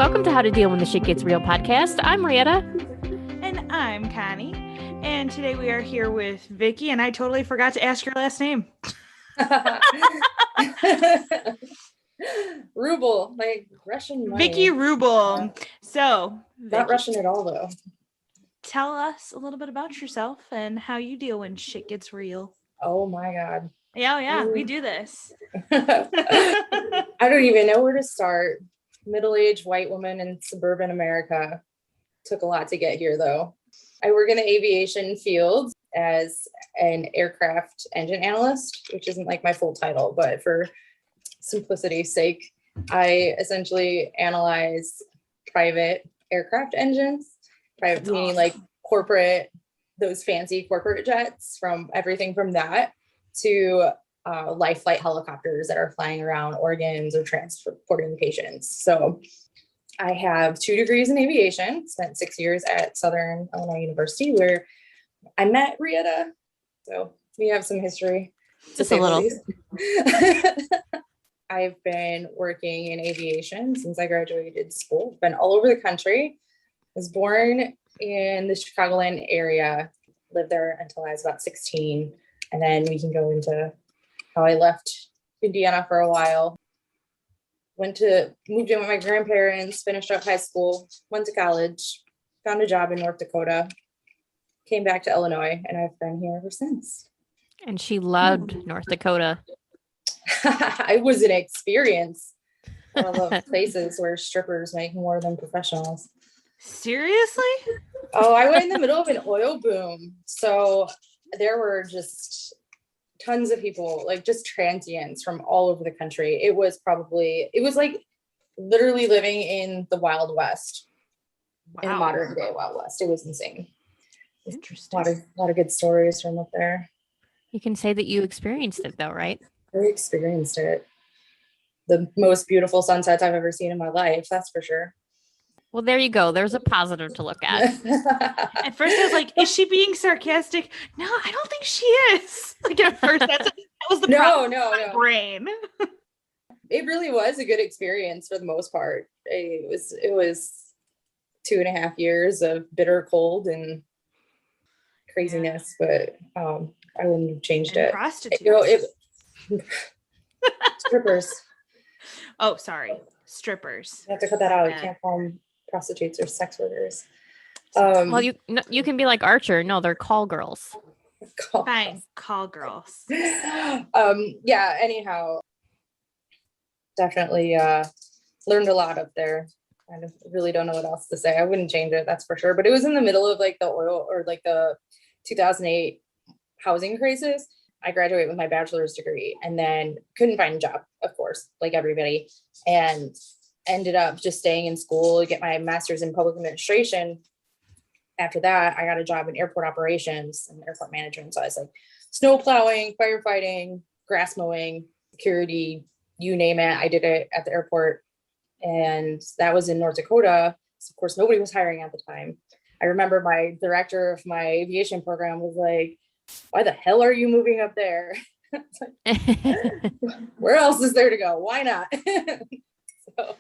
welcome to How to Deal When the Shit Gets Real podcast. I'm Rieta. And I'm Connie. And today we are here with Vicky, and I totally forgot to ask your last name. Ruble, like Russian money. Vicky Ruble. So, Not Vicky, Russian at all, though. tell us a little bit about yourself and how you deal when shit gets real. Oh my God. Yeah, we do this. I don't even know where to start. Middle-aged white woman in suburban America. Took a lot to get here, though. I work in the aviation field as an aircraft engine analyst, which isn't like my full title, but for simplicity's sake, I essentially analyze private aircraft engines, private meaning like corporate, those fancy corporate jets, from everything from that to life flight helicopters that are flying around organs or transporting patients. So I have 2 degrees in aviation, spent 6 years at Southern Illinois University where I met Rieta. So we have some history. Just a little. I've been working in aviation since I graduated school. Been all over the country. Was born in the Chicagoland area, lived there until I was about 16. And then we can go into how I left Indiana for a while. Moved in with my grandparents, finished up high school, went to college, found a job in North Dakota, came back to Illinois, and I've been here ever since. And she loved North Dakota. It was an experience. I love places where strippers make more than professionals. Seriously? Oh, I went in the middle of an oil boom. So there were just tons of people, like just transients from all over the country. It was like literally living in the Wild West, in modern day Wild West. It was insane. Interesting. A lot of good stories from up there. You can say that you experienced it though, right? I experienced it. The most beautiful sunsets I've ever seen in my life, that's for sure. Well, there you go. There's a positive to look at. At first I was like, is she being sarcastic? No, I don't think she is. Like at first that was the problem. No. Brain. It really was a good experience for the most part. It was 2.5 years of bitter cold and craziness, but I wouldn't have changed And it. prostitutes. Strippers. Oh, sorry. Strippers. You have to cut that out. You can't call them prostitutes or sex workers. Well, you can be like Archer. No, they're call girls. Fine. Call girls. Yeah, anyhow. Definitely learned a lot up there. I really don't know what else to say. I wouldn't change it, that's for sure. But it was in the middle of like the oil or like the 2008 housing crisis. I graduated with my bachelor's degree and then couldn't find a job, of course, like everybody, and ended up just staying in school to get my master's in public administration. After that, I got a job in airport operations and airport management. So I was like snow plowing, firefighting, grass mowing, security, you name it. I did it at the airport. And that was in North Dakota. So of course, nobody was hiring at the time. I remember my director of my aviation program was like, why the hell are you moving up there? Like, where else is there to go? Why not? But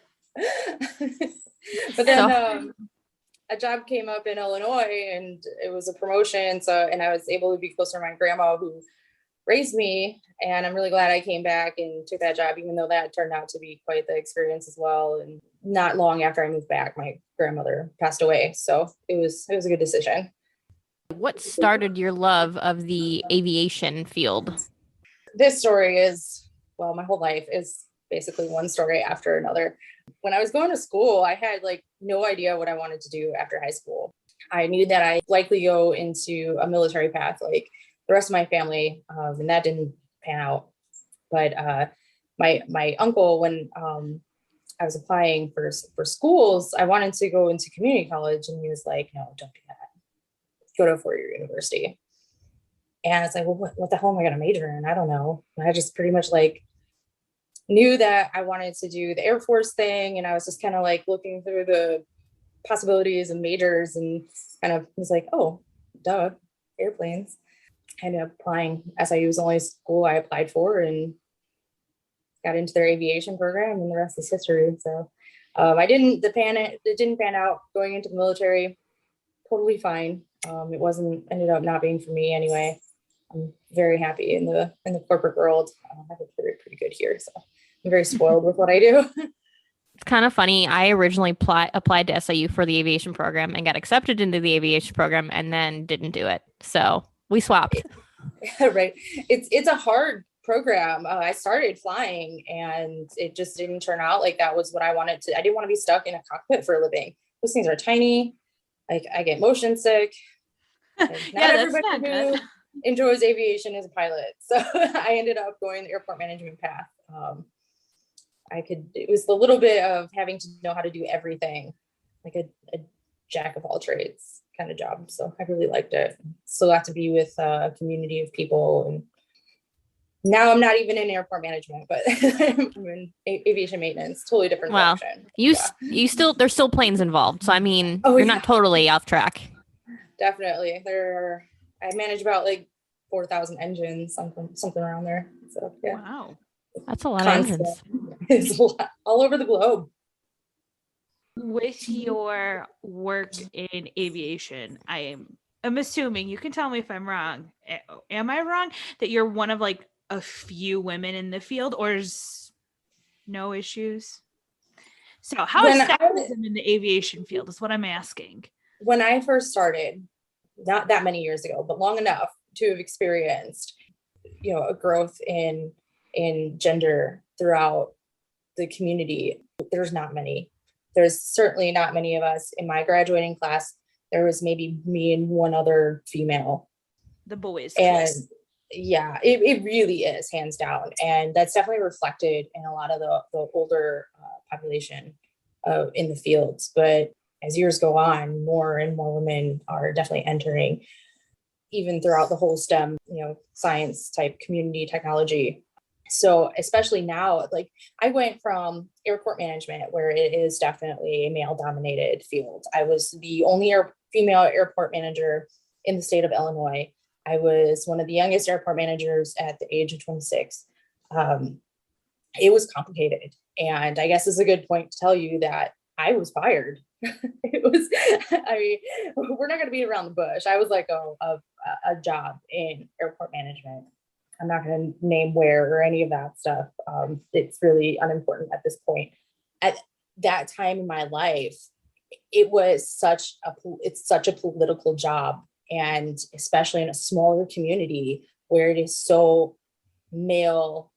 then a job came up in Illinois and it was a promotion. And I was able to be closer to my grandma who raised me. And I'm really glad I came back and took that job, even though that turned out to be quite the experience as well. And not long after I moved back, my grandmother passed away. So it was a good decision. What started your love of the aviation field? This story is, well, my whole life is basically one story after another. When I was going to school, I had like no idea what I wanted to do after high school. I knew that I'd likely go into a military path like the rest of my family, and that didn't pan out. But my uncle, when I was applying for schools, I wanted to go into community college, and he was like, no, don't do that. Go to a 4-year university. And it's like, well, what the hell am I going to major in? I don't know. And I just pretty much like knew that I wanted to do the Air Force thing. And I was just kind of like looking through the possibilities and majors and kind of was like, oh, duh, airplanes. I ended up applying. SIU was the only school I applied for and got into their aviation program, and the rest is history. So It didn't pan out going into the military. Totally fine. Ended up not being for me anyway. I'm very happy in the corporate world. I have it pretty good here. So I'm very spoiled with what I do. It's kind of funny. I originally applied to SIU for the aviation program and got accepted into the aviation program and then didn't do it. So we swapped. Right. It's a hard program. I started flying and it just didn't turn out like that was what I wanted to. I didn't want to be stuck in a cockpit for a living. Those things are tiny. Like I get motion sick. Not everybody not who enjoys aviation is a pilot. So I ended up going the airport management path. It was a little bit of having to know how to do everything, like a jack of all trades kind of job. So I really liked it. So got to be with a community of people. And now I'm not even in airport management, but I'm in aviation maintenance, totally different direction. You still, there's still planes involved. So, I mean, you're not totally off track. Definitely. I manage about like 4,000 engines, something around there. So yeah. Wow. That's a lot of engines. It's a lot, all over the globe. With your work in aviation, I'm assuming, you can tell me if I'm wrong. Am I wrong that you're one of like a few women in the field, or is no issues? So how is sexism in the aviation field is what I'm asking. When I first started, not that many years ago, but long enough to have experienced, a growth in gender throughout the community, there's not many. There's certainly not many of us in my graduating class. There was maybe me and one other female. The boys. And yeah, it really is hands down. And that's definitely reflected in a lot of the older population in the fields. But as years go on, more and more women are definitely entering, even throughout the whole STEM, science type community, technology. So especially now, like I went from airport management, where it is definitely a male dominated field. I was the only female airport manager in the state of Illinois. I was one of the youngest airport managers at the age of 26. It was complicated. And I guess it's a good point to tell you that I was fired. We're not going to beat around the bush. I was like a job in airport management. I'm not going to name where or any of that stuff. It's really unimportant at this point. At that time in my life, it's such a political job, and especially in a smaller community where it is so male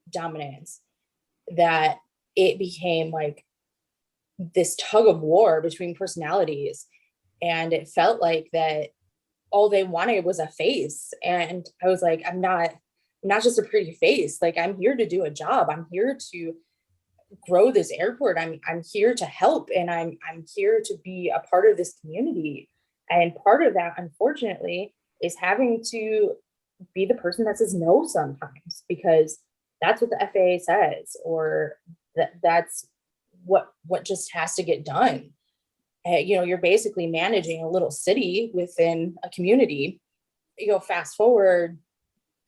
dominant, that it became like this tug of war between personalities. And it felt like that all they wanted was a face. And I was like, I'm not just a pretty face. Like, I'm here to do a job. I'm here to grow this airport. I'm here to help, and I'm here to be a part of this community. And part of that, unfortunately, is having to be the person that says no sometimes, because that's what the FAA says, or that's what just has to get done. You're basically managing a little city within a community. Fast forward,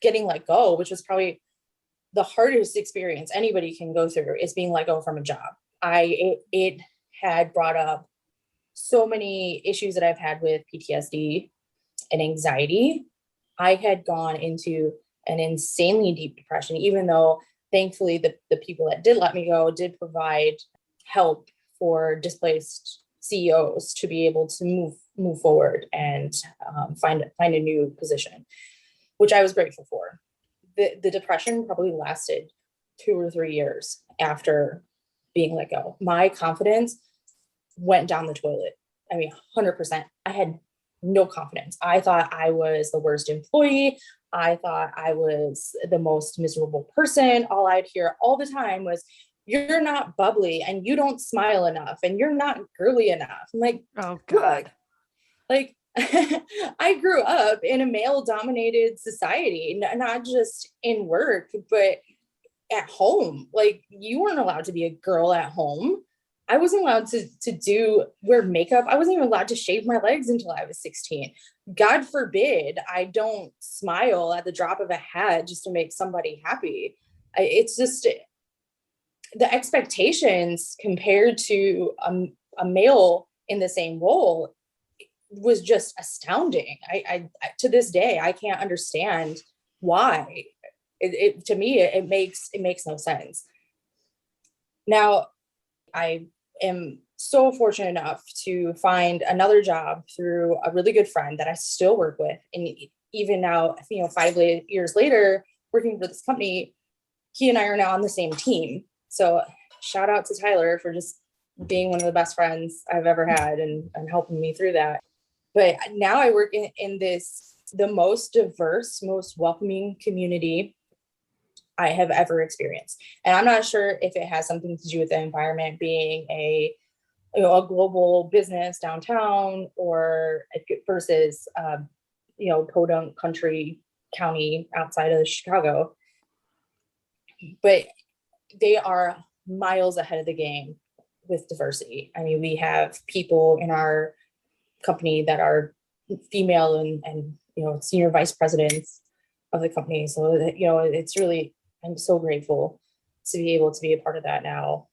getting let go, which was probably the hardest experience anybody can go through, is being let go from a job. It had brought up so many issues that I've had with PTSD and anxiety. I had gone into an insanely deep depression, even though thankfully the people that did let me go did provide help for displaced CEOs to be able to move forward and find a new position, which I was grateful for. The depression probably lasted 2 or 3 years after being let go. My confidence went down the toilet. 100%. I had no confidence. I thought I was the worst employee. I thought I was the most miserable person. All I'd hear all the time was, "You're not bubbly, and you don't smile enough, and you're not girly enough." I'm like, oh God. Like, I grew up in a male dominated society, not just in work, but at home. Like, you weren't allowed to be a girl at home. I wasn't allowed to wear makeup. I wasn't even allowed to shave my legs until I was 16. God forbid I don't smile at the drop of a hat just to make somebody happy. It's the expectations compared to a male in the same role was just astounding. I to this day, I can't understand why. To me, it makes no sense. Now, I am so fortunate enough to find another job through a really good friend that I still work with. And even now, 5 years later, working for this company, he and I are now on the same team. So shout out to Tyler for just being one of the best friends I've ever had and helping me through that. But now I work in this, the most diverse, most welcoming community I have ever experienced. And I'm not sure if it has something to do with the environment being a global business downtown or versus, podunk country county outside of Chicago. But they are miles ahead of the game with diversity. I mean, we have people in our company that are female and senior vice presidents of the company. So that, it's really, I'm so grateful to be able to be a part of that now,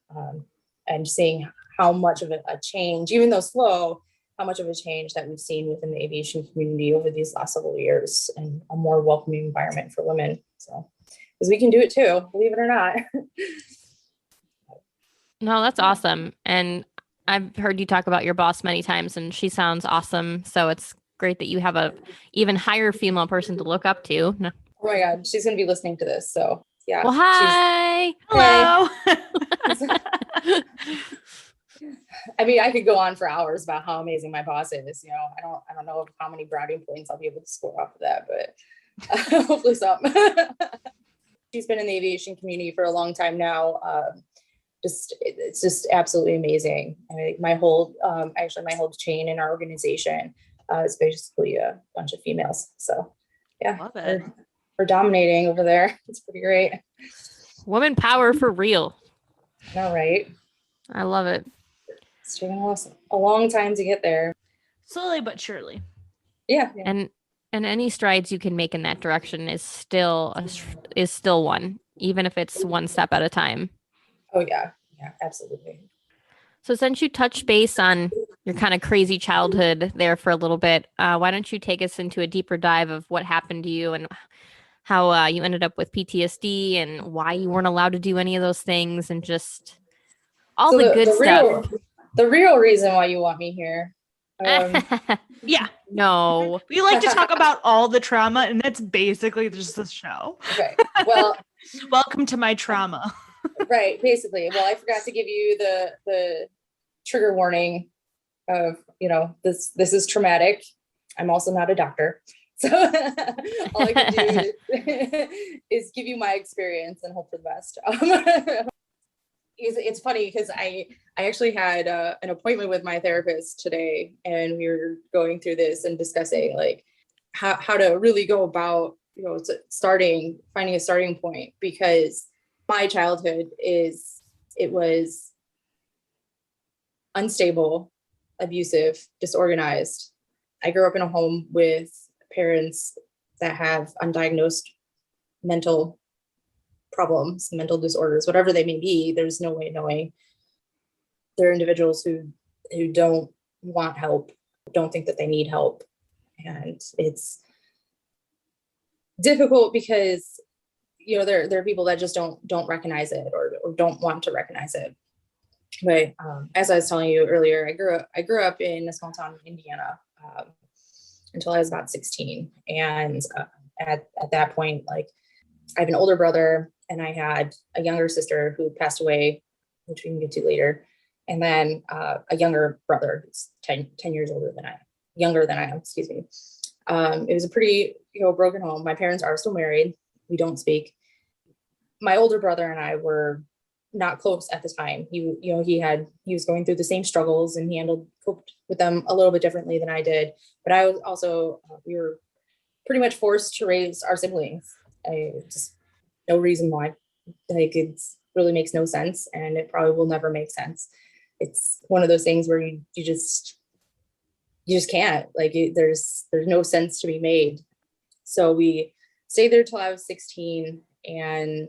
and seeing how much of a change, even though slow, how much of a change that we've seen within the aviation community over these last several years, and a more welcoming environment for women. So, because we can do it too, believe it or not. No, that's awesome. And I've heard you talk about your boss many times, and she sounds awesome. So it's great that you have a even higher female person to look up to. No. Oh my God, she's going to be listening to this. So yeah. Well, hi. Hello. I mean, I could go on for hours about how amazing my boss is. I don't know how many brownie points I'll be able to score off of that, but hopefully some. She's been in the aviation community for a long time now. It's just absolutely amazing. I mean, my whole chain in our organization is basically a bunch of females. So yeah, Love it. we're dominating over there. It's pretty great. Woman power for real. All right. I love it. It's taken us a long time to get there. Slowly but surely. Yeah. And any strides you can make in that direction is still one, even if it's one step at a time. Oh yeah, absolutely. So since you touched base on your kind of crazy childhood there for a little bit, why don't you take us into a deeper dive of what happened to you and how you ended up with PTSD and why you weren't allowed to do any of those things and just all the good stuff. The real reason why you want me here. Yeah. No. We like to talk about all the trauma, and that's basically just the show. Okay. Well, welcome to my trauma. Right. Basically. Well, I forgot to give you the trigger warning of, this is traumatic. I'm also not a doctor. So all I can do is give you my experience and hope for the best. It's funny because I actually had an appointment with my therapist today, and we were going through this and discussing like how to really go about, finding a starting point, because my childhood was unstable, abusive, disorganized. I grew up in a home with parents that have undiagnosed mental problems, mental disorders, whatever they may be. There's no way of knowing. There are individuals who don't want help, don't think that they need help. And it's difficult because, there are people that just don't recognize it or don't want to recognize it. But as I was telling you earlier, I grew up in a small town in Indiana until I was about 16. And at that point, like, I have an older brother and I had a younger sister who passed away, which we can get to later. And then a younger brother who's 10 years younger than I am, excuse me. It was a pretty, broken home. My parents are still married. We don't speak. My older brother and I were not close at the time. He was going through the same struggles, and he coped with them a little bit differently than I did. But I was also, we were pretty much forced to raise our siblings. Just no reason why. Like, it really makes no sense, and it probably will never make sense. It's one of those things where you just can't, like, there's no sense to be made. So we stayed there till I was 16, and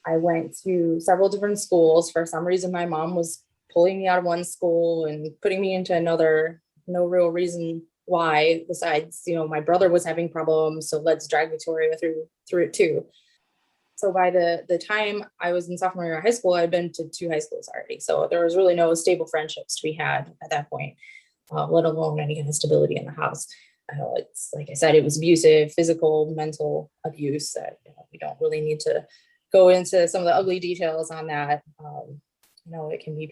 I went to several different schools. For some reason, my mom was pulling me out of one school and putting me into another. No real reason why, besides, my brother was having problems. So let's drag Victoria through it too. So by the time I was in sophomore year of high school, I'd been to 2 high schools already. So there was really no stable friendships to be had at that point, let alone any kind of stability in the house. It's like I said, it was abusive, physical, mental abuse that we don't really need to go into some of the ugly details on that. It can be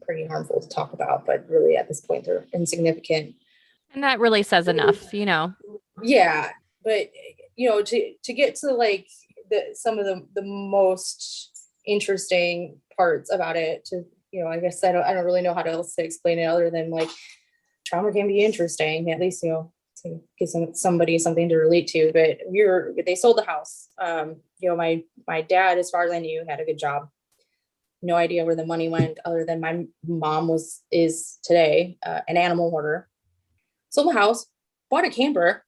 pretty harmful to talk about, but really at this point they're insignificant. And that really says enough, Yeah, but to get to like some of the most interesting parts about it, I guess I don't really know how else to explain it other than like trauma can be interesting, at least to give somebody something to relate to. But they sold the house. My dad, as far as I knew, had a good job. No idea where the money went, other than my mom is today an animal hoarder. Sold the house, bought a camper,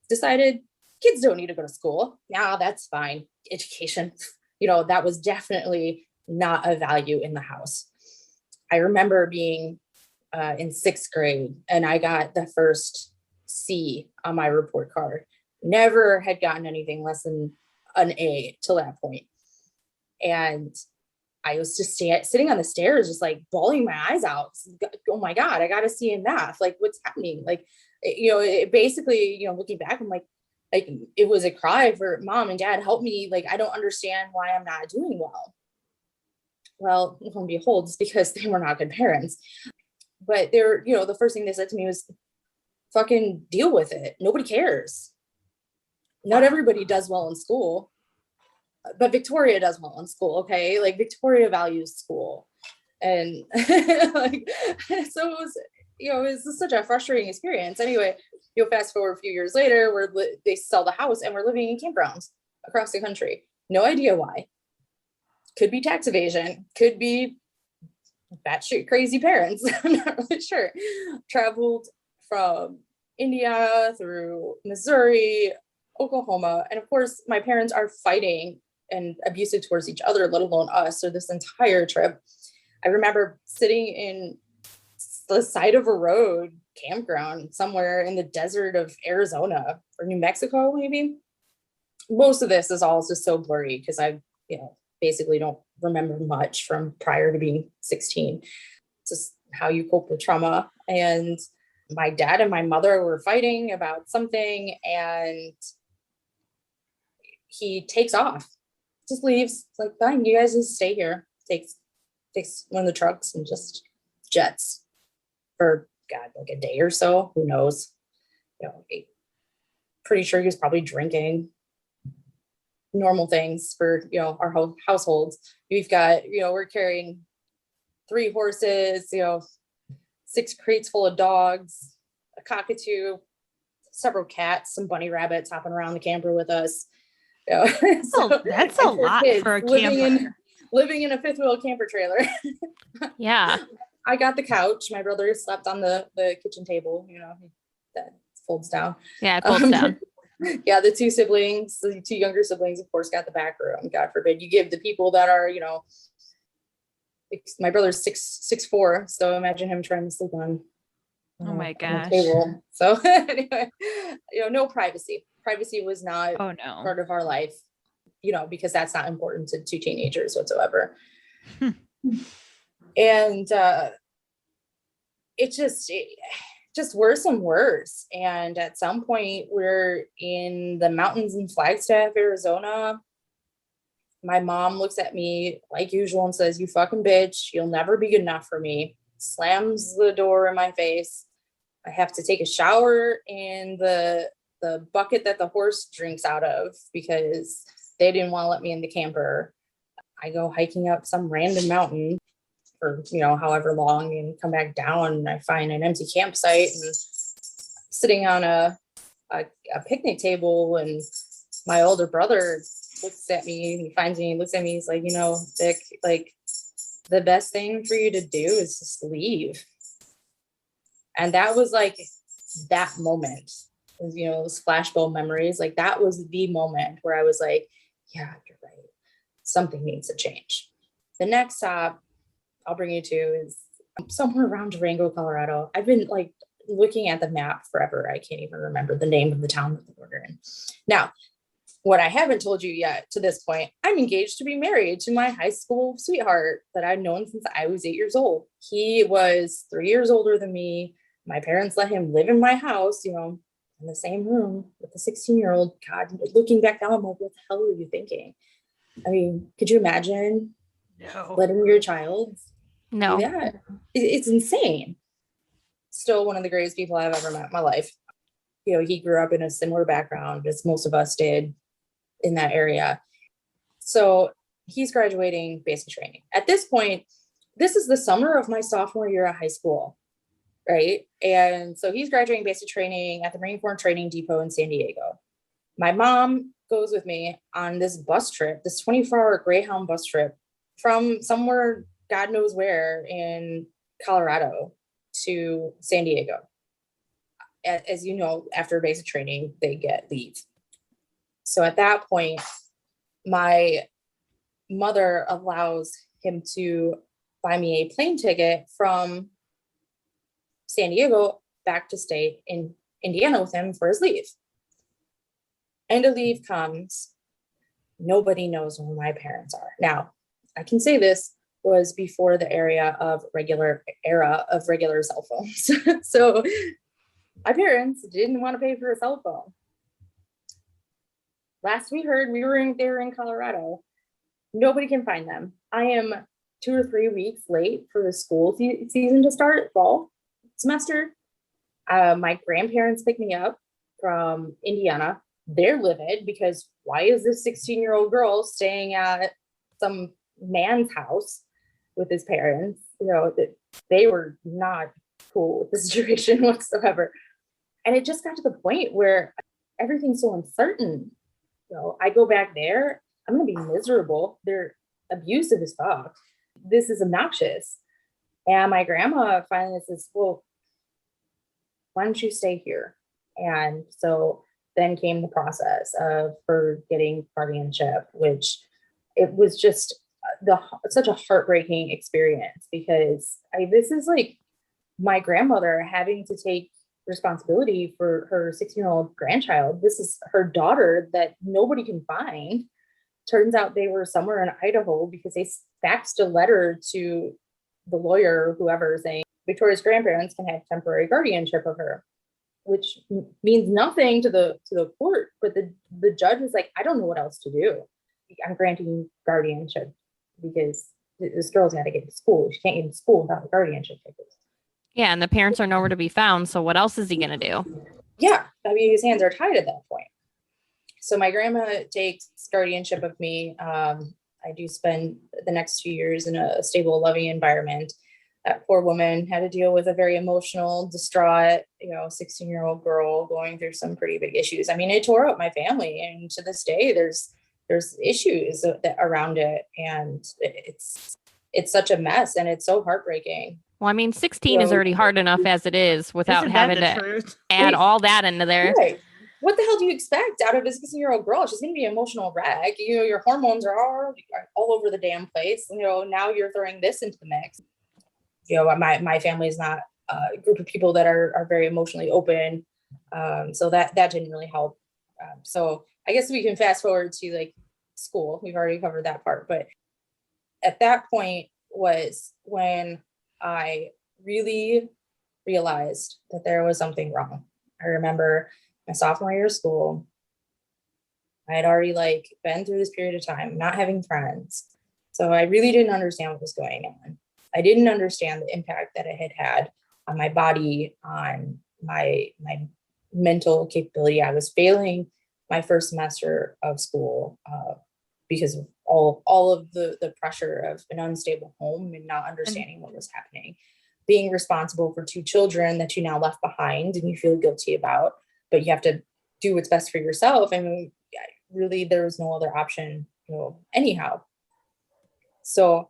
decided kids don't need to go to school. Now that's fine. Education, that was definitely not a value in the house. I remember being in 6th grade and I got the first C on my report card. Never had gotten anything less than an A till that point. And I was just sitting on the stairs, just like bawling my eyes out. Oh my God, I got to see in math. Like, what's happening? Like, it basically, looking back, I'm like it was a cry for mom and dad, help me. Like, I don't understand why I'm not doing well. Well, lo and behold, it's because they were not good parents. But they're, the first thing they said to me was, fucking deal with it. Nobody cares. Not everybody does well in school. But Victoria does well in school, okay? Like, Victoria values school. And like, so it was such a frustrating experience. Anyway, fast forward a few years later, they sell the house and we're living in campgrounds across the country. No idea why. Could be tax evasion, could be batshit crazy parents. I'm not really sure. Traveled from India through Missouri, Oklahoma. And of course, my parents are fighting and abusive towards each other, let alone us. So this entire trip, I remember sitting in the side of a road campground somewhere in the desert of Arizona or New Mexico, maybe. Most of this is all just so blurry because I, basically don't remember much from prior to being 16. It's just how you cope with trauma. And my dad and my mother were fighting about something, and he takes off. Just leaves. It's like, fine, you guys just stay here. Takes one of the trucks and just jets for like a day or so. Who knows? Pretty sure he was probably drinking. Normal things for our households. We've got we're carrying 3 horses, 6 crates full of dogs, a cockatoo, several cats, some bunny rabbits hopping around the camper with us. So that's a lot for a camper. Living in a 5th wheel camper trailer. Yeah. I got the couch. My brother slept on the kitchen table, that folds down. Yeah, it folds down. Yeah, the 2 younger siblings, of course, got the back room. God forbid you give the people that are, my brother's 6'4", so imagine him trying to sleep on. Oh my gosh. Table. So anyway, no privacy. Privacy was not part of our life, because that's not important to 2 teenagers whatsoever. And it just worse and worse. And at some point we're in the mountains in Flagstaff, Arizona. My mom looks at me like usual and says, "You fucking bitch, you'll never be good enough for me." Slams the door in my face. I have to take a shower in the bucket that the horse drinks out of because they didn't want to let me in the camper. I go hiking up some random mountain for, however long, and come back down, and I find an empty campsite and sitting on a picnic table, and my older brother looks at me, and he finds me and looks at me, he's like, Vic, like, the best thing for you to do is just leave. And that was like that moment, those flashbulb memories, like that was the moment where I was like, yeah, you're right. something needs to change. The next stop I'll bring you to is somewhere around Durango, Colorado. I've been like looking at the map forever. I can't even remember the name of the town that we're in. Now, what I haven't told you yet to this point, I'm engaged to be married to my high school sweetheart that I've known since I was 8 years old. He was 3 years older than me. My parents let him live in my house, you know, in the same room with a 16-year-old. God, looking back now, I'm like, what the hell were you thinking? I mean, could you imagine letting your child No. do that? It's insane. Still one of the greatest people I've ever met in my life. You know, he grew up in a similar background as most of us did in that area. So he's graduating basic training. At this point, this is the summer of my sophomore year of high school, right? And so he's graduating basic training at the Marine Corps Training Depot in San Diego. My mom goes with me on this bus trip, this 24-hour Greyhound bus trip from somewhere, God knows where, in Colorado to San Diego. As you know, after basic training, they get leave. So at that point, my mother allows him to buy me a plane ticket from San Diego back to stay in Indiana with him for his leave. End of leave comes. Nobody knows where my parents are. Now, I can say this was before the era of regular cell phones. So my parents didn't want to pay for a cell phone. Last we heard, they were in Colorado. Nobody can find them. I am 2 or 3 weeks late for the school season to start, fall semester. My grandparents picked me up from Indiana. They're livid because why is this 16-year-old girl staying at some man's house with his parents? You know, they were not cool with the situation whatsoever. And it just got to the point where everything's so uncertain. So I go back there, I'm going to be miserable. They're abusive as fuck. This is obnoxious. And my grandma finally says, well, why don't you stay here? And so then came the process of her getting guardianship, which it was just such a heartbreaking experience because this is like my grandmother having to take responsibility for her 16-year-old grandchild. This is her daughter that nobody can find. Turns out they were somewhere in Idaho because they faxed a letter to the lawyer or whoever saying Victoria's grandparents can have temporary guardianship of her, which means nothing to the court. But the judge was like, I don't know what else to do. I'm granting guardianship because this girl's got to get to school. She can't get to school without a guardianship papers. Yeah, and the parents are nowhere to be found. So what else is he going to do? Yeah, I mean, his hands are tied at that point. So my grandma takes guardianship of me. I do spend the next 2 years in a stable, loving environment. That poor woman had to deal with a very emotional, distraught, 16-year-old girl going through some pretty big issues. I mean, it tore up my family, and to this day, there's issues around it, and it's such a mess, and it's so heartbreaking. Well, I mean, 16 is already hard enough as it is without having to add all that into there. Right. What the hell do you expect out of a 16-year-old girl? She's going to be an emotional wreck. Your hormones are all over the damn place. Now you're throwing this into the mix. My family is not a group of people that are very emotionally open. So that didn't really help. So I guess we can fast forward to like school. We've already covered that part. But at that point was when I really realized that there was something wrong. I remember my sophomore year of school, I had already been through this period of time, not having friends. So I really didn't understand what was going on. I didn't understand the impact that it had on my body, on my mental capability. I was failing my first semester of school because of all of the pressure of an unstable home and not understanding what was happening. Being responsible for 2 children that you now left behind and you feel guilty about, but you have to do what's best for yourself. I mean, really, there was no other option, anyhow. So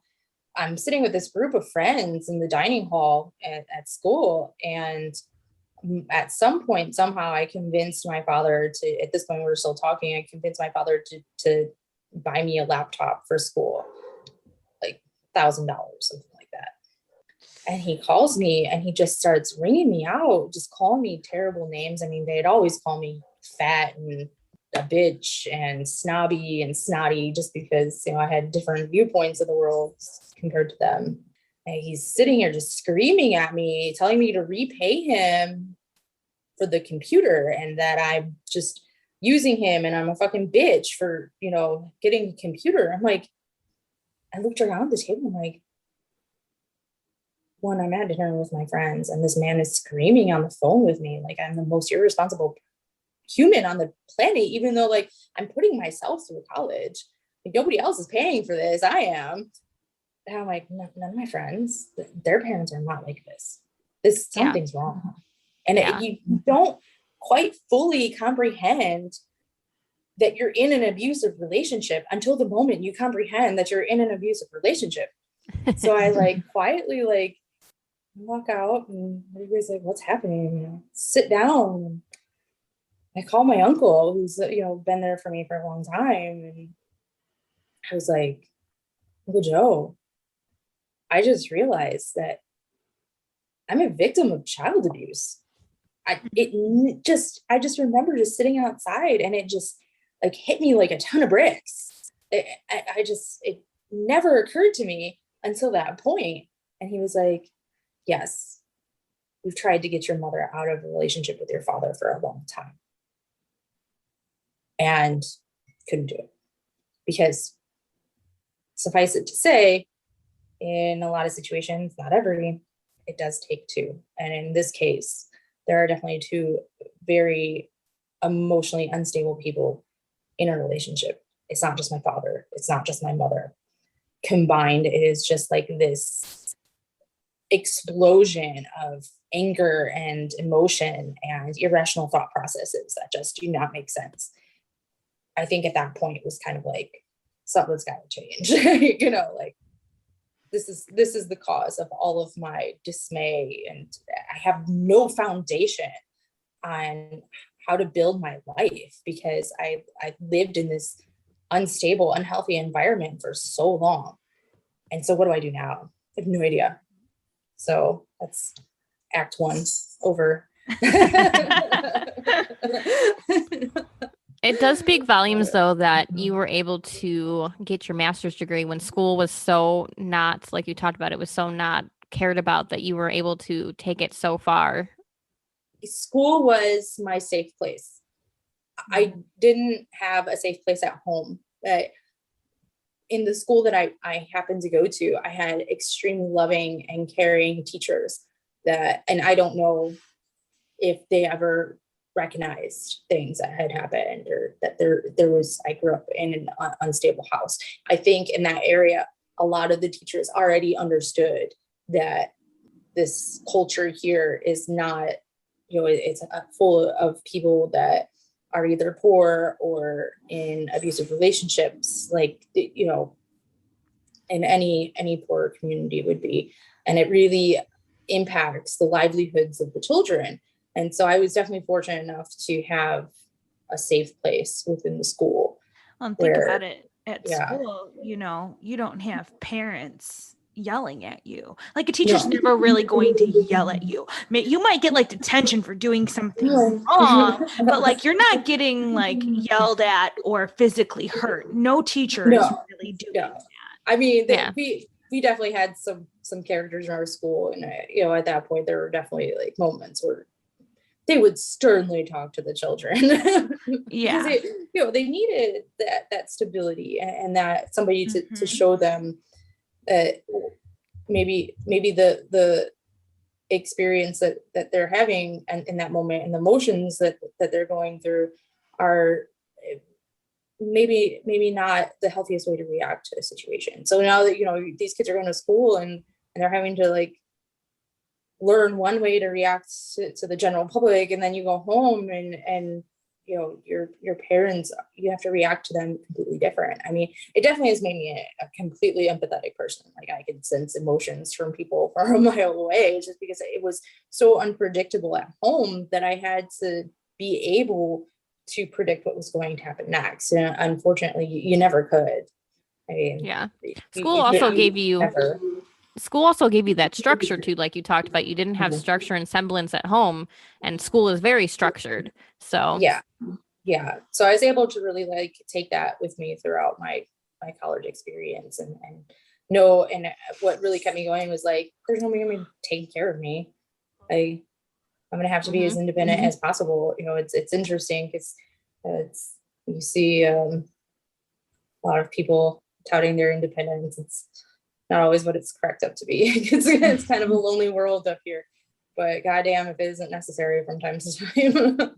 I'm sitting with this group of friends in the dining hall at school. And at some point, somehow I convinced my father to, at this point, we were still talking, I convinced my father to buy me a laptop for school, like $1,000, something like that. And he calls me and he just starts ringing me out, just calling me terrible names. I mean, they'd always call me fat and a bitch and snobby and snotty, just because, I had different viewpoints of the world compared to them. And he's sitting here just screaming at me, telling me to repay him for the computer, and that I'm just using him and I'm a fucking bitch for, getting a computer. I'm like, I looked around the table. I'm like, when I'm at dinner with my friends and this man is screaming on the phone with me, like I'm the most irresponsible human on the planet, even though like I'm putting myself through college. Like nobody else is paying for this. I am. And I'm like, none of my friends, their parents are not like this. Something's wrong. And you don't quite fully comprehend that you're in an abusive relationship until the moment you comprehend that you're in an abusive relationship. So I like quietly like walk out and everybody's like, what's happening? Sit down. I call my uncle who's, been there for me for a long time. And I was like, Uncle Joe, I just realized that I'm a victim of child abuse. I just remember just sitting outside and it just like hit me like a ton of bricks. It never occurred to me until that point. And he was like, yes, we've tried to get your mother out of a relationship with your father for a long time. And couldn't do it. Because suffice it to say, in a lot of situations, not every, it does take two. And in this case, there are definitely two very emotionally unstable people in a relationship. It's not just my father. It's not just my mother. Combined, it is just like this explosion of anger and emotion and irrational thought processes that just do not make sense. I think at that point it was kind of like, something's got to change. Like this is the cause of all of my dismay, and I have no foundation on how to build my life because I lived in this unstable, unhealthy environment for so long. And so what do I do now? I have no idea. So that's act one over. It does speak volumes, though, that you were able to get your master's degree when school was so not, like you talked about, it was so not cared about, that you were able to take it so far. School was my safe place. I didn't have a safe place at home. In the school that I happened to go to, I had extremely loving and caring teachers and I don't know if they ever recognized things that had happened or that I grew up in an unstable house. I think in that area, a lot of the teachers already understood that this culture here is not, it's full of people that are either poor or in abusive relationships, like, in any poor community would be. And it really impacts the livelihoods of the children. And so I was definitely fortunate enough to have a safe place within the school. Well, think about it at school, you don't have parents yelling at you. Like a teacher's never really going to yell at you. You might get like detention for doing something wrong, but like you're not getting like yelled at or physically hurt. No teacher is really doing that. I mean, we definitely had some characters in our school, and at that point there were definitely like moments where they would sternly talk to the children. Because they needed that stability and that somebody to show them that maybe the experience that they're having and in that moment and the emotions that they're going through are maybe not the healthiest way to react to a situation. So now that these kids are going to school and they're having to like learn one way to react to the general public, and then you go home and your parents, you have to react to them completely different. I mean, it definitely has made me a completely empathetic person. Like I could sense emotions from people from a mile away, just because it was so unpredictable at home that I had to be able to predict what was going to happen next. And unfortunately, you never could. I mean, Yeah. you- School you also could- gave you never. school also gave you that structure too, like you talked about. You didn't have structure and semblance at home, and school is very structured. So Yeah. So I was able to really like take that with me throughout my college experience and know, and what really kept me going was like, there's nobody gonna be taking care of me. I'm gonna have to be as independent as possible. You know, it's interesting because you see a lot of people touting their independence. It's not always what it's cracked up to be. It's kind of a lonely world up here. But goddamn if it isn't necessary from time to time.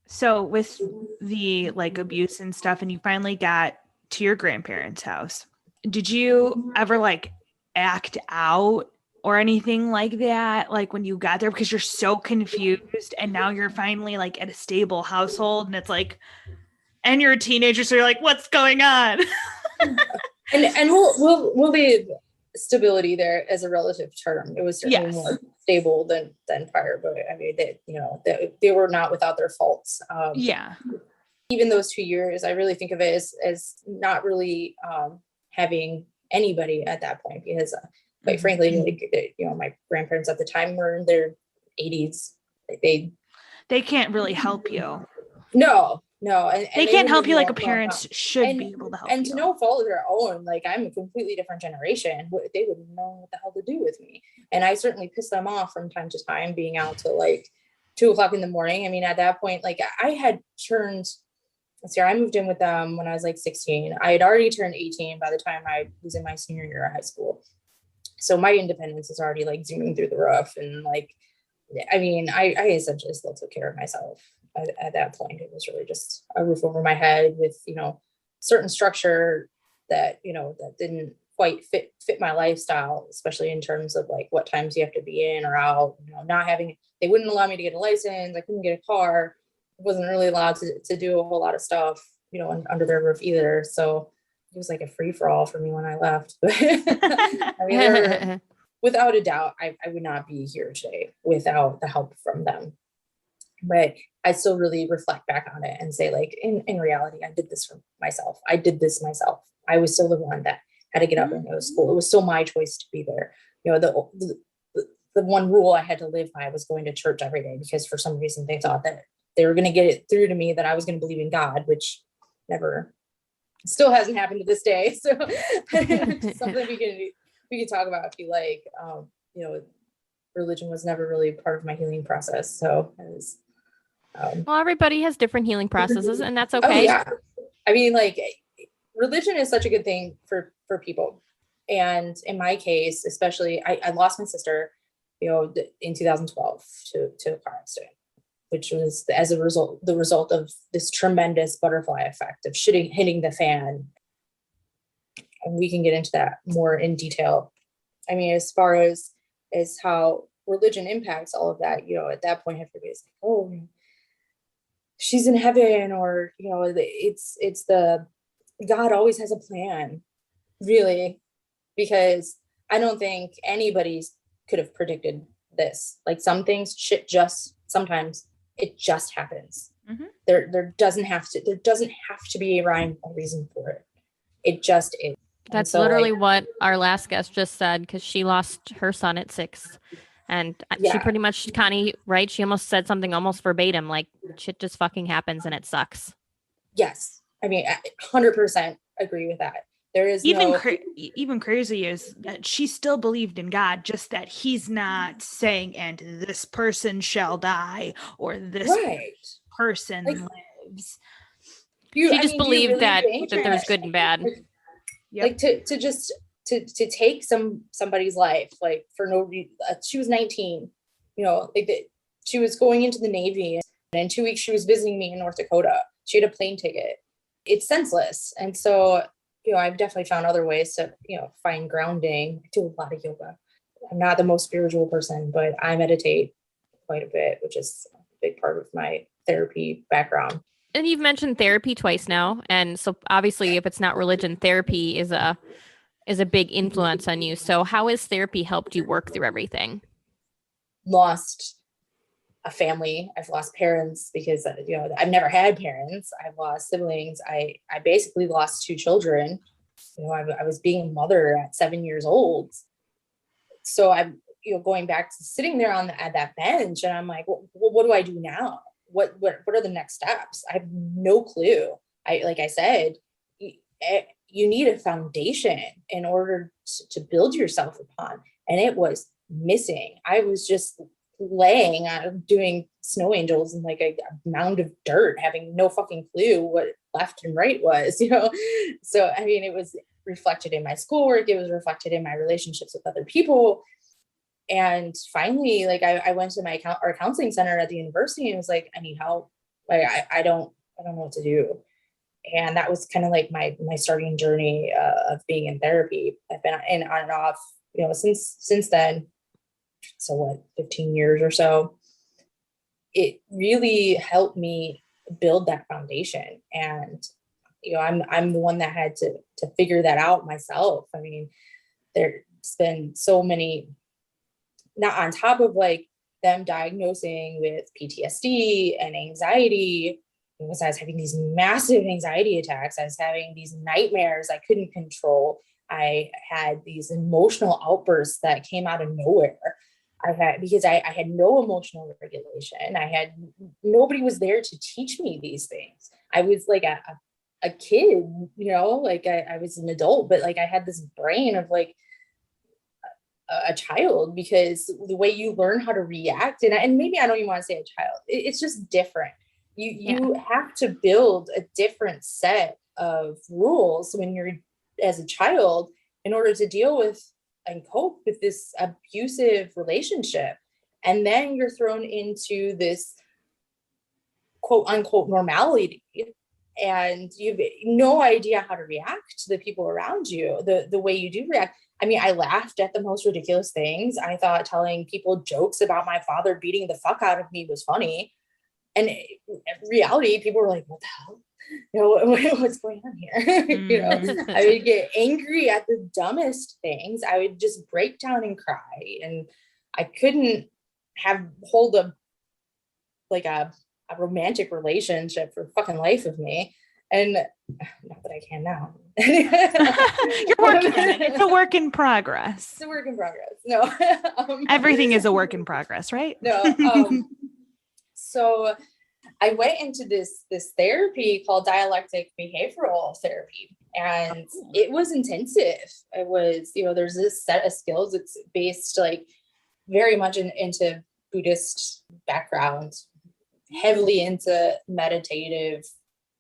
So with the like abuse and stuff, and you finally got to your grandparents' house, did you ever like act out or anything like that? Like when you got there, because you're so confused and now you're finally like at a stable household and it's like, and you're a teenager. So you're like, what's going on? and we'll leave stability there as a relative term. It was certainly more stable than prior, but I mean they were not without their faults. Even those 2 years, I really think of it as not really having anybody at that point, because quite frankly, like, my grandparents at the time were in their 80s. They can't really help you. No, and they can't help you like a parent should be able to help you. And to no fault of their own, like I'm a completely different generation. They wouldn't know what the hell to do with me. And I certainly pissed them off from time to time, being out till like 2:00 in the morning. I mean, at that point, like I had turned, I moved in with them when I was like 16. I had already turned 18 by the time I was in my senior year of high school. So my independence is already like zooming through the roof. And like, I mean, I essentially still took care of myself at that point. It was really just a roof over my head with, certain structure that, that didn't quite fit my lifestyle, especially in terms of like what times you have to be in or out, not having, they wouldn't allow me to get a license. I couldn't get a car. I wasn't really allowed to do a whole lot of stuff, under their roof either. So it was like a free for all for me when I left. I mean, without a doubt, I would not be here today without the help from them. But I still really reflect back on it and say, like, in reality, I did this for myself. I did this myself. I was still the one that had to get up and go to school. It was still my choice to be there. The one rule I had to live by was going to church every day, because for some reason they thought that they were going to get it through to me that I was going to believe in God, which still hasn't happened to this day. So something we can talk about if you like. Religion was never really part of my healing process. So it was, well, everybody has different healing processes, and that's okay. Oh, yeah. I mean, like, religion is such a good thing for people. And in my case, especially, I lost my sister, in 2012 to a car accident, which was the result of this tremendous butterfly effect of hitting the fan. And we can get into that more in detail. I mean, as far as how religion impacts all of that, at that point, everybody's like, oh, she's in heaven, or, it's the God always has a plan, really, because I don't think anybody could have predicted this. Like, some things sometimes it just happens. Mm-hmm. There doesn't have to be a rhyme or reason for it. It just is. That's literally what our last guest just said, because she lost her son at 6. And she pretty much, Connie, right? She almost said something almost verbatim, like, shit just fucking happens and it sucks. Yes. I mean, 100% agree with that. There is even crazy is that she still believed in God, just that he's not saying, and this person shall die, or this person lives. She just believed really that there's good and bad. Like to take somebody's life, like, for no reason. She was 19, she was going into the Navy, and in 2 weeks she was visiting me in North Dakota. She had a plane ticket. It's senseless. And so, I've definitely found other ways to, find grounding. I do a lot of yoga. I'm not the most spiritual person, but I meditate quite a bit, which is a big part of my therapy background. And you've mentioned therapy twice now. And so obviously, if it's not religion, therapy is a big influence on you. So how has therapy helped you work through everything? Lost a family. I've lost parents because, I've never had parents. I've lost siblings. I basically lost 2 children. I was being a mother at 7 years old. So I'm, going back to sitting there at that bench, and I'm like, well, what do I do now? What are the next steps? I have no clue. Like I said, you need a foundation in order to build yourself upon. And it was missing. I was just laying doing snow angels in like a mound of dirt, having no fucking clue what left and right was, So, I mean, it was reflected in my schoolwork. It was reflected in my relationships with other people. And finally, like I went to our counseling center at the university and was like, I need help. Like, I don't know what to do. And that was kind of like my starting journey of being in therapy. I've been in on and off, since then. So what, 15 years or so. It really helped me build that foundation. And, I'm the one that had to figure that out myself. I mean, there's been so many, not on top of like them diagnosing with PTSD and anxiety, because I was having these massive anxiety attacks. I was having these nightmares I couldn't control. I had these emotional outbursts that came out of nowhere. Because I had no emotional regulation. Nobody was there to teach me these things. I was like a kid, like I was an adult, but like I had this brain of like a child, because the way you learn how to react, and maybe I don't even want to say a child, it's just different. You have to build a different set of rules when you're as a child in order to deal with and cope with this abusive relationship. And then you're thrown into this quote unquote normality, and you have no idea how to react to the people around you the way you do react. I mean, I laughed at the most ridiculous things. I thought telling people jokes about my father beating the fuck out of me was funny. And in reality, people were like, what the hell? What's going on here? I would get angry at the dumbest things. I would just break down and cry. And I couldn't hold a romantic relationship for fucking life of me. And not that I can now. You're working on it. It's a work in progress. It's a work in progress. No. Everything is a work in progress, right? No. So I went into this therapy called dialectic behavioral therapy, and it was intensive. It was, there's this set of skills. It's based like very much into Buddhist background, heavily into meditative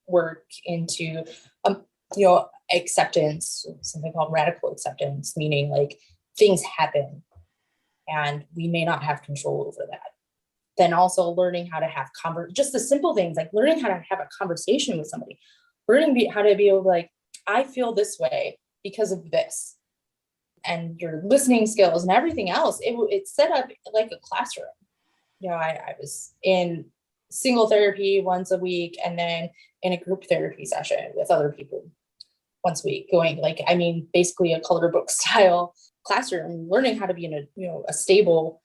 work, into acceptance, something called radical acceptance, meaning like things happen and we may not have control over that. Then also learning how to have just the simple things, like learning how to have a conversation with somebody, learning how to be able to like, I feel this way because of this, and your listening skills and everything else. It's set up like a classroom. I was in single therapy once a week, and then in a group therapy session with other people once a week, going basically a color book style classroom, learning how to be in a stable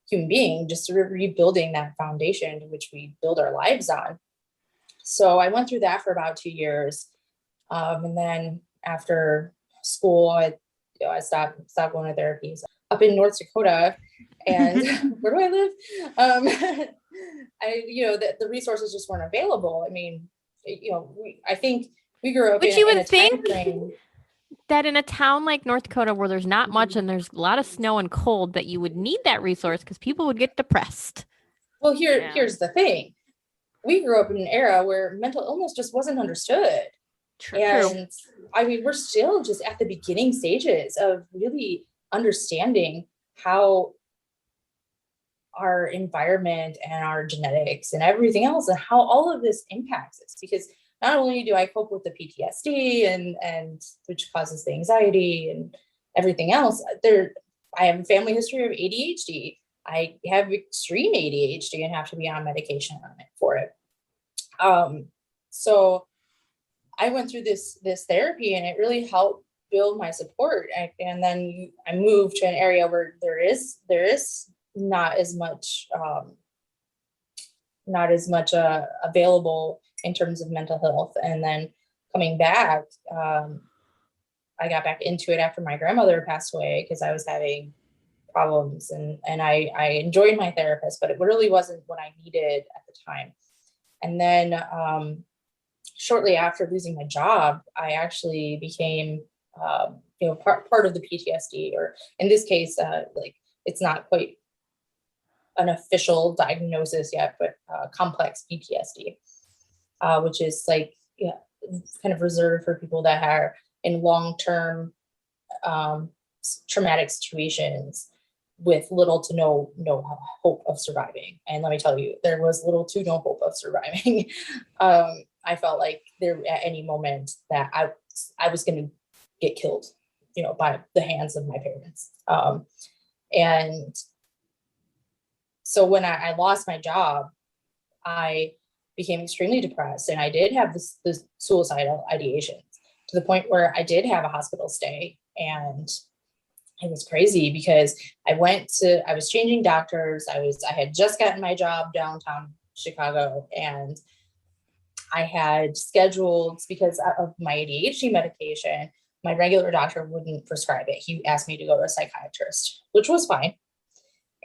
human being, just rebuilding that foundation which we build our lives on. So I went through that for about 2 years. And then after school, I stopped going to therapies up in North Dakota. And where do I live? The resources just weren't available. I mean, I think we grew up in a time frame that in a town like North Dakota, where there's not much and there's a lot of snow and cold, that you would need that resource because people would get depressed. Well, here's the thing. We grew up in an era where mental illness just wasn't understood. True. And I mean, we're still just at the beginning stages of really understanding how our environment and our genetics and everything else and how all of this impacts us. Because not only do I cope with the PTSD and which causes the anxiety and everything else, I have a family history of ADHD. I have extreme ADHD and have to be on medication for it. So I went through this therapy, and it really helped build my support. And then I moved to an area where there is not as much not as much available in terms of mental health. And then coming back, I got back into it after my grandmother passed away because I was having problems, and I enjoyed my therapist, but it really wasn't what I needed at the time. And then shortly after losing my job, I actually became, part of the PTSD, or in this case, like it's not quite an official diagnosis yet, but complex PTSD, which is like, yeah, kind of reserved for people that are in long-term traumatic situations with little to no hope of surviving. And let me tell you, there was little to no hope of surviving. I felt like there at any moment that I was going to get killed, by the hands of my parents. And so when I lost my job, I became extremely depressed, and I did have this suicidal ideation to the point where I did have a hospital stay. And it was crazy because I was changing doctors. I had just gotten my job downtown Chicago, and I had scheduled, because of my ADHD medication, my regular doctor wouldn't prescribe it. He asked me to go to a psychiatrist, which was fine.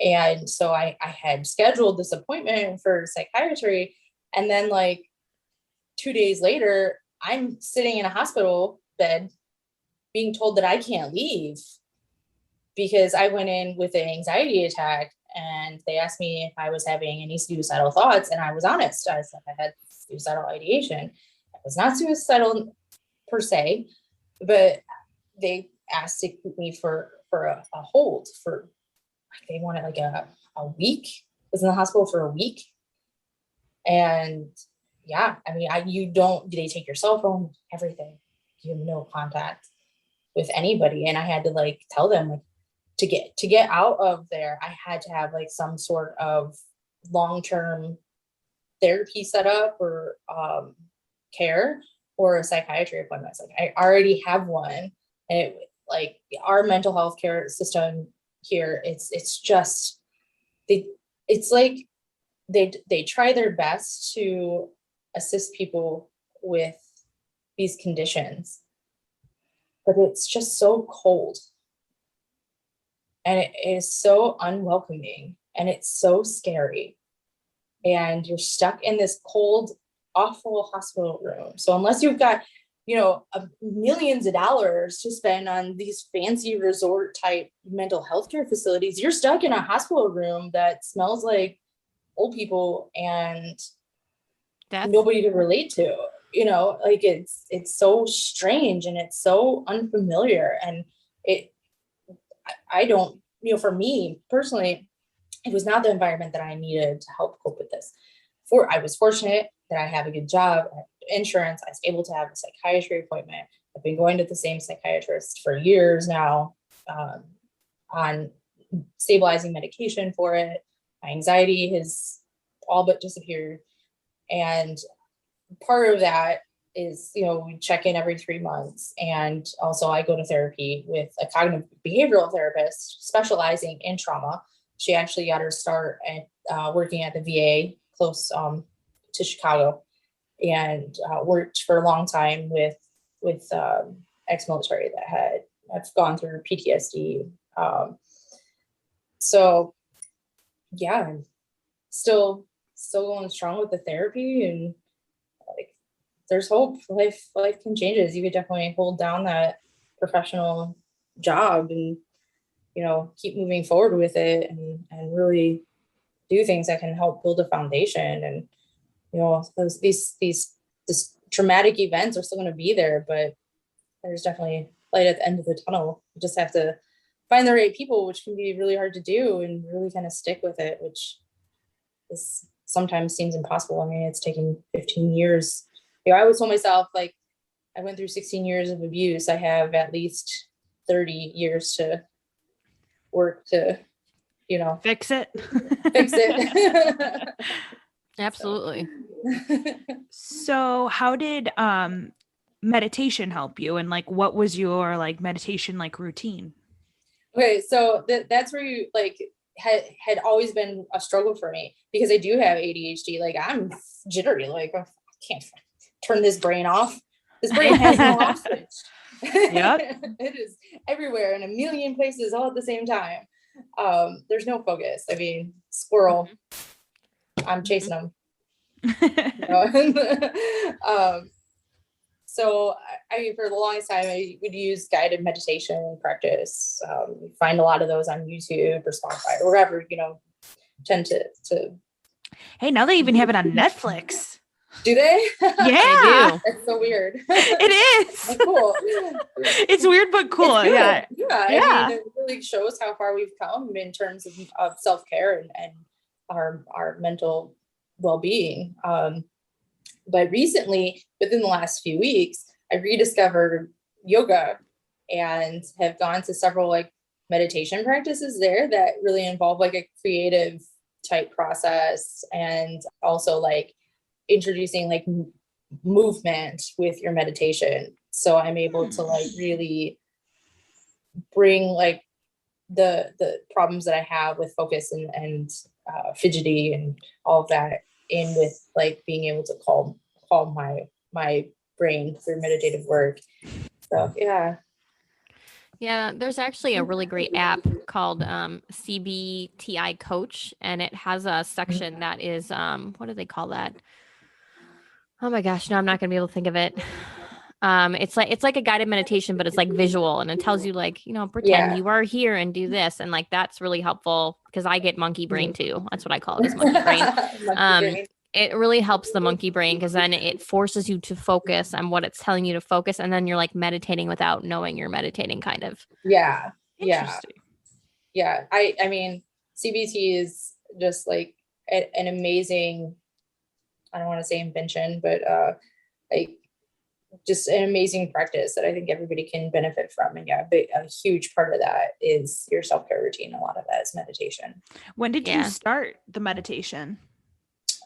And so I had scheduled this appointment for psychiatry. And then like 2 days later, I'm sitting in a hospital bed being told that I can't leave because I went in with an anxiety attack, and they asked me if I was having any suicidal thoughts. And I was honest. I said I had suicidal ideation. It was not suicidal per se, but they asked to keep me for a hold for, they wanted like a week. I was in the hospital for a week. And yeah, I mean, they take your cell phone, everything. You have no contact with anybody. And I had to like tell them, like, to get out of there, I had to have like some sort of long-term therapy set up, or care, or a psychiatry appointment. It's like, I already have one. And like our mental health care system here, it's just, it's like they try their best to assist people with these conditions, but it's just so cold, and it is so unwelcoming, and it's so scary, and you're stuck in this cold, awful hospital room. So unless you've got millions of dollars to spend on these fancy resort type mental health care facilities, you're stuck in a hospital room that smells like old people and Death. nobody to relate to. Like it's so strange, and it's so unfamiliar, and I don't, for me personally, it was not the environment that I needed to help cope with this. I was fortunate that I have a good job, I have insurance. I was able to have a psychiatry appointment. I've been going to the same psychiatrist for years now, on stabilizing medication for it. My anxiety has all but disappeared. And part of that is, we check in every 3 months. And also I go to therapy with a cognitive behavioral therapist specializing in trauma. She actually got her start at working at the VA close to Chicago, and worked for a long time with ex-military that have gone through PTSD. So yeah, I'm still going strong with the therapy, and like there's hope. Life can change. You could definitely hold down that professional job and keep moving forward with it, and really do things that can help build a foundation. And these traumatic events are still going to be there, but there's definitely light at the end of the tunnel. You just have to find the right people, which can be really hard to do, and really kind of stick with it, which is sometimes seems impossible. I mean, it's taken 15 years. I always told myself, like, I went through 16 years of abuse. I have at least 30 years to work to, Fix it. fix it. Absolutely. So how did meditation help you, and like what was your like meditation like routine? Okay, so that's where you like had always been a struggle for me because I do have ADHD. Like I'm jittery. Like I can't turn this brain off. This brain has no off switch. Yep. It is everywhere in a million places all at the same time. There's no focus. I mean, squirrel. I'm chasing them. So I for the longest time I would use guided meditation practice. Find a lot of those on YouTube or Spotify or wherever, tend to Hey, now they even have it on Netflix. do they? Yeah. They do. That's so weird. It is. That's cool. It's weird but cool. It's good. Yeah. I mean, it really shows how far we've come in terms of self-care and our mental well-being. But recently, within the last few weeks, I rediscovered yoga and have gone to several like meditation practices there that really involve like a creative type process, and also like introducing like movement with your meditation. So I'm able to like really bring like the problems that I have with focus and fidgety and all of that in with like being able to calm my brain through meditative work. So Yeah, there's actually a really great app called CBTI Coach, and it has a section that is what do they call that? Oh my gosh, no, I'm not gonna be able to think of it. It's like a guided meditation, but it's like visual, and it tells you like, pretend you are here and do this, and like that's really helpful because I get monkey brain too. That's what I call it, is monkey brain. brain. It really helps the monkey brain because then it forces you to focus on what it's telling you to focus, and then you're like meditating without knowing you're meditating, kind of. Yeah. Interesting. Yeah. I mean, CBT is just like an amazing, I don't want to say invention, but like just an amazing practice that I think everybody can benefit from. And a huge part of that is your self-care routine. A lot of that is meditation. When did you start the meditation?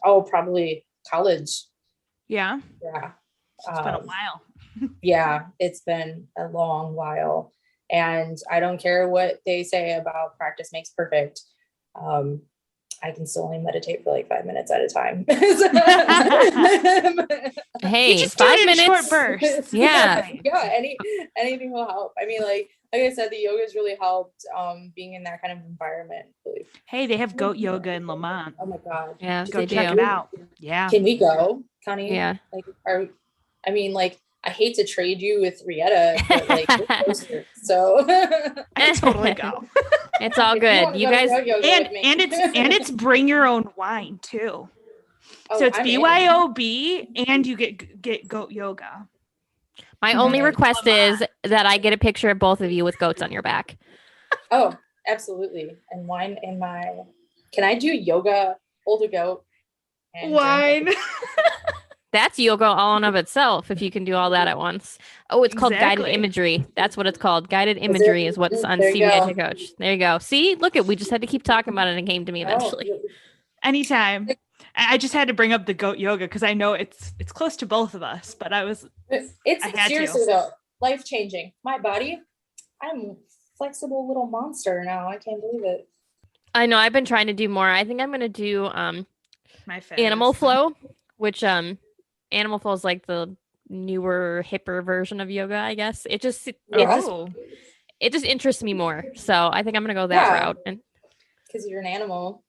Oh, probably college. Yeah. Yeah. It's been a while. Yeah, it's been a long while. And I don't care what they say about practice makes perfect. I can still only meditate for like 5 minutes at a time. Hey, you just 5 do it in minutes. short bursts. Yeah. Yeah, anything will help. I mean, like I said, the yoga has really helped being in that kind of environment. Hey, they have goat yoga in Lamont. Oh my God. Yeah, Go they check do. it out. Yeah. Can we go, Connie? Yeah. Like, I hate to trade you with Rietta, but like, we're closer, so I totally go. It's all good. You guys, and it's bring your own wine too. Oh, so it's I'm BYOB and you get goat yoga. my only request is that I get a picture of both of you with goats on your back. Oh, absolutely. And wine in can I do yoga, hold a goat, and wine? That's yoga all in of itself, if you can do all that at once. Oh, it's called guided imagery. That's what it's called. Guided imagery is what's on CBT Coach. There you go. See, look we just had to keep talking about it and it came to me eventually. Anytime. I just had to bring up the goat yoga because I know it's close to both of us, but it's seriously though, life-changing. My body, I'm a flexible little monster now. I can't believe it. I know, I've been trying to do more. I think I'm gonna do my animal flow, which animal flow is like the newer, hipper version of yoga, I guess. It just interests me more. So I think I'm gonna go that route. And because you're an animal.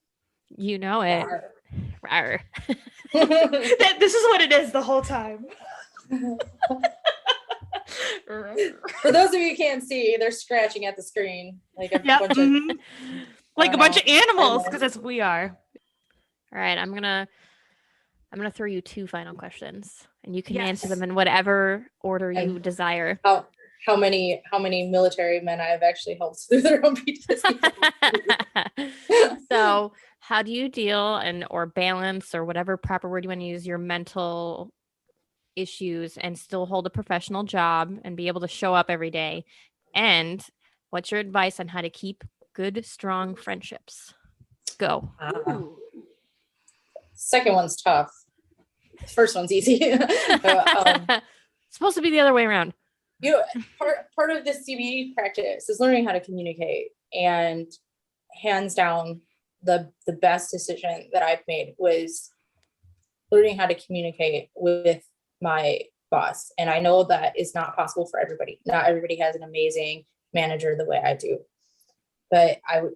You know it. Rawr. This is what it is the whole time. For those of you who can't see, they're scratching at the screen like a bunch of a bunch of animals, because that's what we are. All right, I'm gonna throw you 2 final questions, and you can answer them in whatever order you desire. How many military men I have actually helped through their own PTSD. So, how do you deal or balance, or whatever proper word you want to use, your mental issues and still hold a professional job and be able to show up every day? And what's your advice on how to keep good, strong friendships? Go. Second one's tough. First one's easy. It's supposed to be the other way around. Part of this CBT practice is learning how to communicate. And hands down, the best decision that I've made was learning how to communicate with my boss. And I know that is not possible for everybody. Not everybody has an amazing manager the way I do. But I would,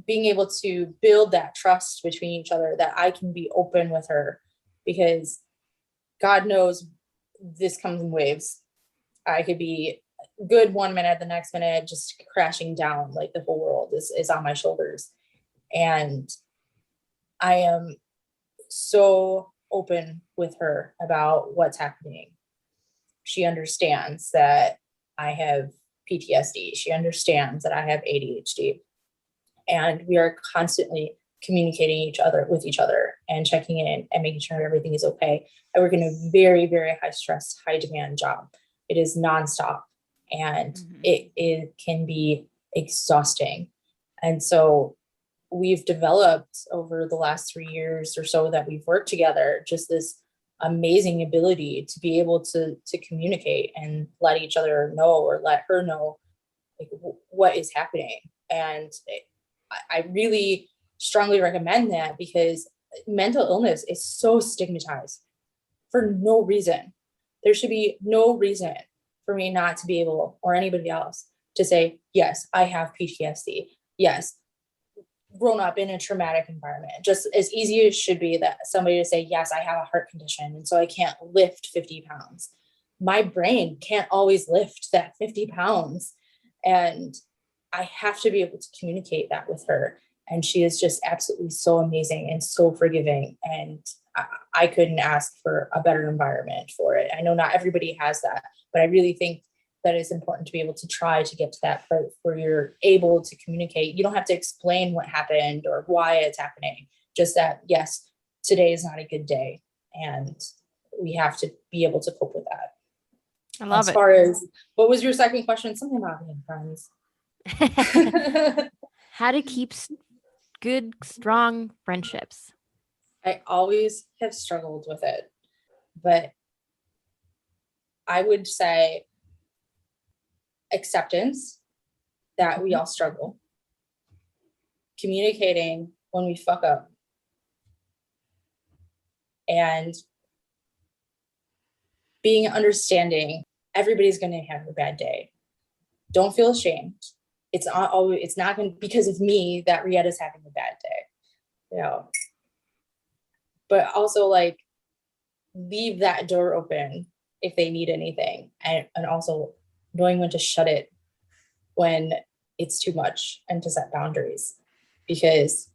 being able to build that trust between each other, that I can be open with her, because God knows this comes in waves. I could be good 1 minute, the next minute just crashing down, like the whole world is on my shoulders. And I am so open with her about what's happening. She understands that I have PTSD. She understands that I have ADHD. And we are constantly communicating with each other and checking in and making sure everything is okay. I work in a very, very high stress, high demand job. It is nonstop, and it can be exhausting. And so we've developed over the last 3 years or so that we've worked together, just this amazing ability to be able to communicate and let each other know, or let her know, like, what is happening. And I really strongly recommend that, because mental illness is so stigmatized for no reason. There should be no reason for me not to be able, or anybody else, to say, yes, I have PTSD. Yes, grown up in a traumatic environment. Just as easy as should be that somebody to say, yes, I have a heart condition, and so I can't lift 50 pounds. My brain can't always lift that 50 pounds. And I have to be able to communicate that with her. And she is just absolutely so amazing and so forgiving. And I couldn't ask for a better environment for it. I know not everybody has that, but I really think that it's important to be able to try to get to that part where you're able to communicate. You don't have to explain what happened or why it's happening. Just that, yes, today is not a good day, and we have to be able to cope with that. I love it. As it. far as, what was your second question? Something about being friends. How to keep good, strong friendships. I always have struggled with it, but I would say acceptance that we all struggle, communicating when we fuck up, and being understanding. Everybody's going to have a bad day. Don't feel ashamed. It's not going to, because of me, that Rietta's having a bad day, but also, like, leave that door open if they need anything, and also knowing when to shut it when it's too much, and to set boundaries, because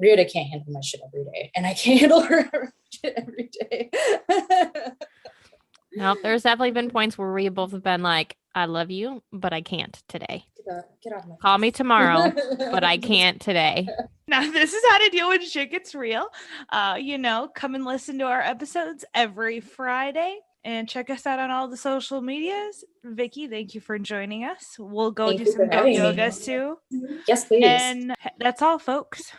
Rieta can't handle my shit every day, and I can't handle her shit every day. No, there's definitely been points where we both have been like, I love you, but I can't today. Get off my Call me tomorrow, but I can't today. Now, this is how to deal when shit gets real. Come and listen to our episodes every Friday, and check us out on all the social medias. Vicky, thank you for joining us. We'll go do some yoga soon. Yes, please. And that's all, folks.